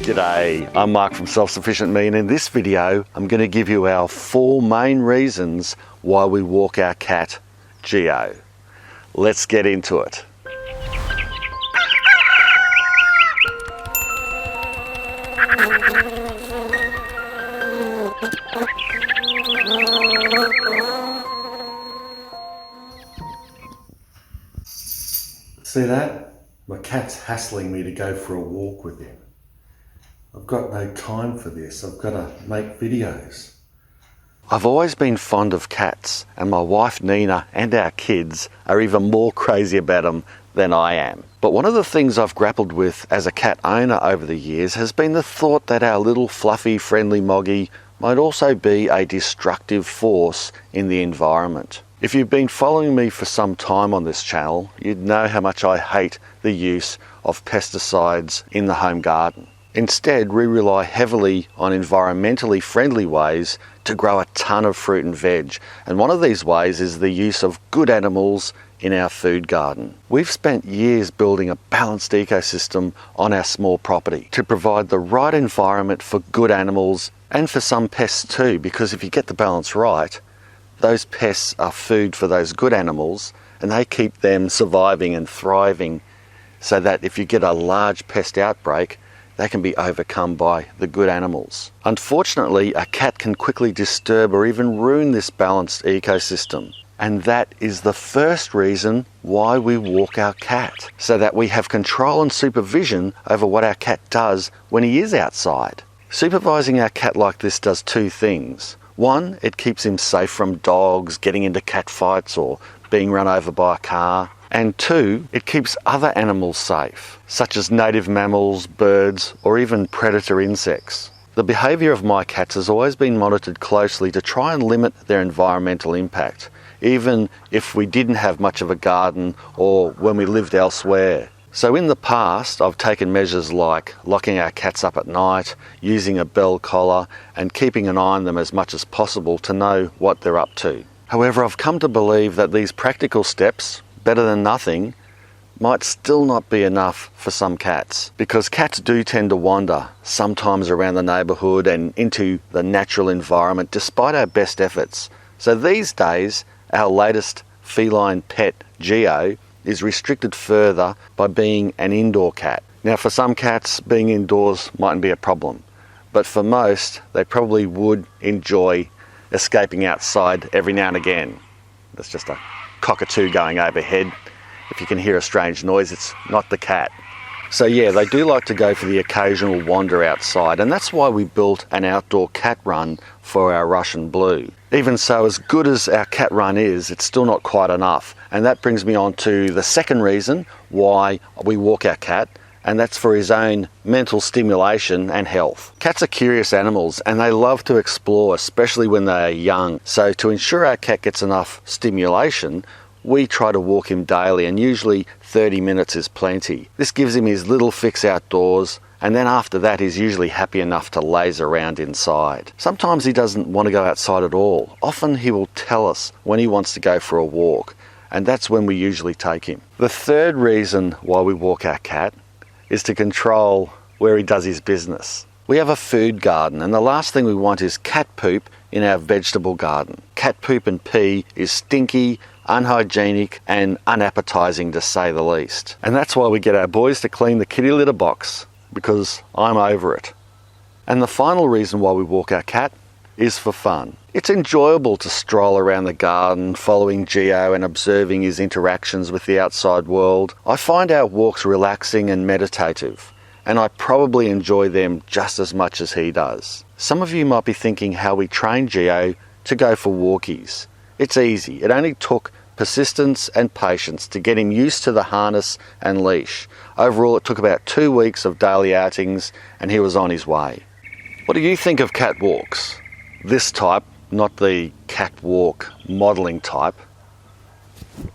G'day, I'm Mark from Self Sufficient Me, and in this video I'm going to give you our 4 main reasons why we walk our cat, Geo. Let's get into it. See that? My cat's hassling me to go for a walk with him. I've got no time for this. I've got to make videos. I've always been fond of cats, and my wife Nina and our kids are even more crazy about them than I am. But one of the things I've grappled with as a cat owner over the years has been the thought that our little fluffy, friendly Moggy might also be a destructive force in the environment. If you've been following me for some time on this channel, you'd know how much I hate the use of pesticides in the home garden. Instead, we rely heavily on environmentally friendly ways to grow a ton of fruit and veg, and one of these ways is the use of good animals in our food garden. We've spent years building a balanced ecosystem on our small property to provide the right environment for good animals and for some pests too, because if you get the balance right, those pests are food for those good animals and they keep them surviving and thriving, so that if you get a large pest outbreak, they can be overcome by the good animals. Unfortunately, a cat can quickly disturb or even ruin this balanced ecosystem. And that is the first reason why we walk our cat, so that we have control and supervision over what our cat does when he is outside. Supervising our cat like this does 2 things. 1, it keeps him safe from dogs, getting into cat fights or being run over by a car. And 2, it keeps other animals safe, such as native mammals, birds, or even predator insects. The behaviour of my cats has always been monitored closely to try and limit their environmental impact, even if we didn't have much of a garden or when we lived elsewhere. So in the past, I've taken measures like locking our cats up at night, using a bell collar, and keeping an eye on them as much as possible to know what they're up to. However, I've come to believe that these practical steps, better than nothing, might still not be enough for some cats, because cats do tend to wander, sometimes around the neighbourhood and into the natural environment despite our best efforts. So these days, our latest feline pet, Geo, is restricted further by being an indoor cat. Now, for some cats, being indoors mightn't be a problem, but for most, they probably would enjoy escaping outside every now and again. That's just a cockatoo going overhead. If you can hear a strange noise, it's not the cat. So yeah, they do like to go for the occasional wander outside, and that's why we built an outdoor cat run for our Russian Blue. Even so, as good as our cat run is, it's still not quite enough. And that brings me on to the second reason why we walk our cat, and that's for his own mental stimulation and health. Cats are curious animals and they love to explore, especially when they are young. So to ensure our cat gets enough stimulation, we try to walk him daily, and usually 30 minutes is plenty. This gives him his little fix outdoors, and then after that he's usually happy enough to laze around inside. Sometimes he doesn't want to go outside at all. Often he will tell us when he wants to go for a walk, and that's when we usually take him. The third reason why we walk our cat is to control where he does his business. We have a food garden, and the last thing we want is cat poop in our vegetable garden. Cat poop and pee is stinky, unhygienic and unappetizing, to say the least. And that's why we get our boys to clean the kitty litter box, because I'm over it. And the final reason why we walk our cat is for fun. It's enjoyable to stroll around the garden, following Geo and observing his interactions with the outside world. I find our walks relaxing and meditative, and I probably enjoy them just as much as he does. Some of you might be thinking how we trained Geo to go for walkies. It's easy. It only took persistence and patience to get him used to the harness and leash. Overall, it took about 2 weeks of daily outings and he was on his way. What do you think of cat walks? This type, not the catwalk modelling type.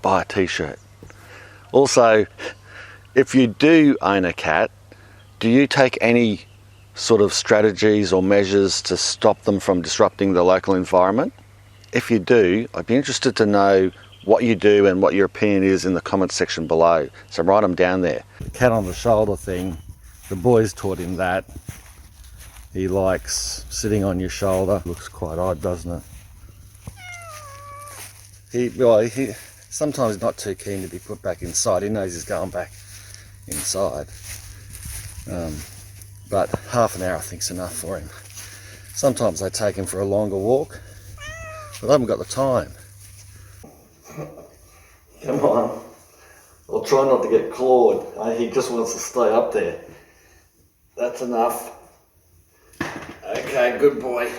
Buy a t-shirt. Also, if you do own a cat, do you take any sort of strategies or measures to stop them from disrupting the local environment? If you do, I'd be interested to know what you do and what your opinion is in the comments section below. So write them down there. The cat on the shoulder thing, the boys taught him that. He likes sitting on your shoulder. Looks quite odd, doesn't it? He sometimes not too keen to be put back inside. He knows he's going back inside. But half an hour I think's enough for him. Sometimes I take him for a longer walk, but I haven't got the time. Come on. I'll try not to get clawed. He just wants to stay up there. That's enough. Okay, good boy.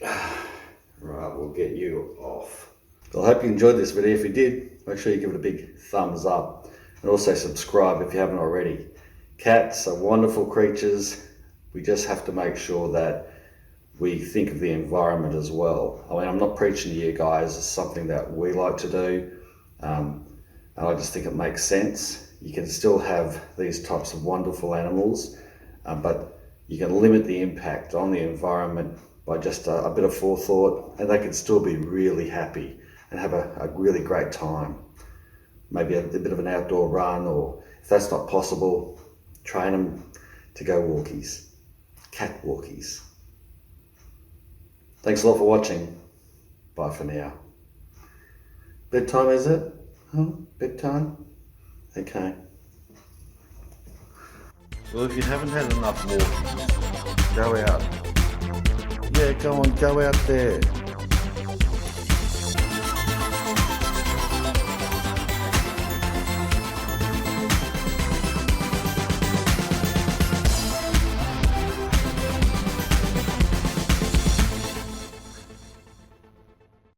Right, we'll get you off. So I hope you enjoyed this video. If you did, make sure you give it a big thumbs up. And also subscribe if you haven't already. Cats are wonderful creatures. We just have to make sure that we think of the environment as well. I mean, I'm not preaching to you guys. It's something that we like to do. And I just think it makes sense. You can still have these types of wonderful animals, but you can limit the impact on the environment by just a bit of forethought, and they can still be really happy and have a really great time. Maybe a bit of an outdoor run, or if that's not possible, train them to go walkies, cat walkies. Thanks a lot for watching. Bye for now. Bedtime, is it? Oh, bedtime? Okay. Well, if you haven't had enough walking, go out. Yeah, go on, go out there.